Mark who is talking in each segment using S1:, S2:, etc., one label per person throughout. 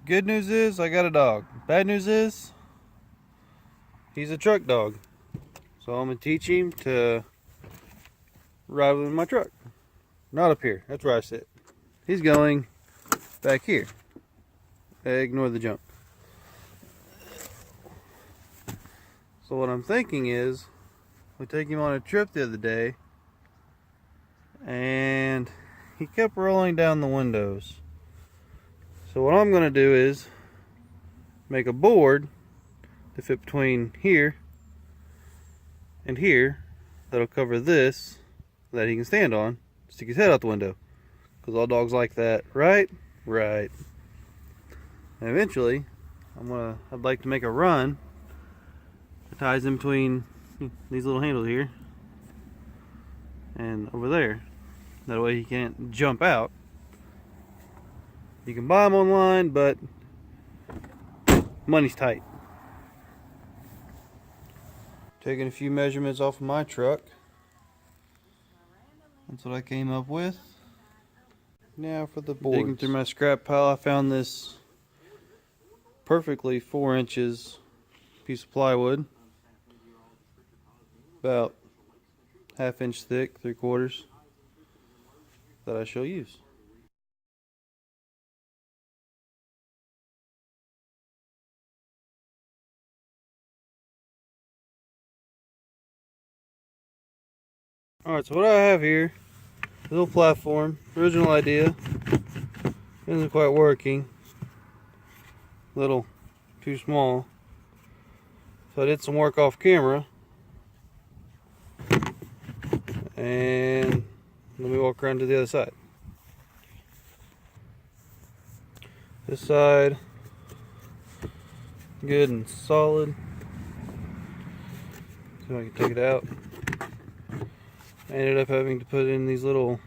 S1: Good news is I got a dog. Bad news is he's a truck dog. So I'm going to teach him to ride with my truck. Not up here. That's where I sit. He's going back here. Ignore the jump. So what I'm thinking is we take him on a trip the other day and he kept rolling down the windows. So what I'm going to do is make a board to fit between here and here that'll cover this that he can stand on, stick his head out the window, because all dogs like that, right? Right. And eventually I'd like to make a run that ties in between these little handles here and over there. That way he can't jump out. You can buy them online, but money's tight. Taking a few measurements off of my truck. That's what I came up with. Now for the boards. Digging through my scrap pile, I found this perfectly 4 inches piece of plywood. About 1/2 inch thick, 3/4, that I shall use. Alright, so what I have here, a little platform, original idea, isn't quite working, little too small, so I did some work off camera, and let me walk around to the other side. This side, good and solid, see if I can take it out. I ended up having to put in these little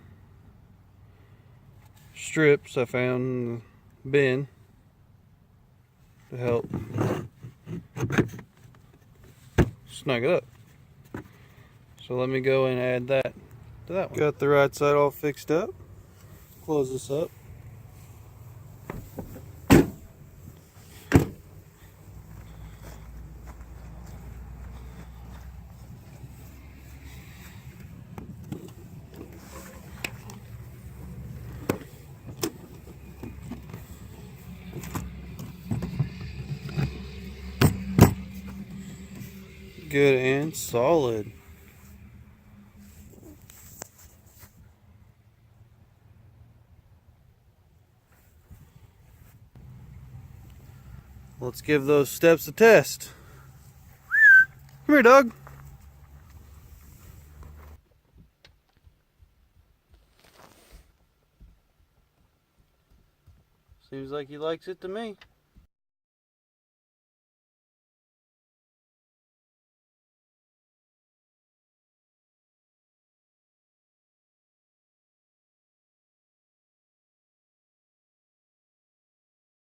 S1: strips I found in the bin to help snug it up. So let me go and add that to that one. Got the right side all fixed up. Close this up. Good and solid. Let's give those steps a test. Come here, dog. Seems like he likes it to me.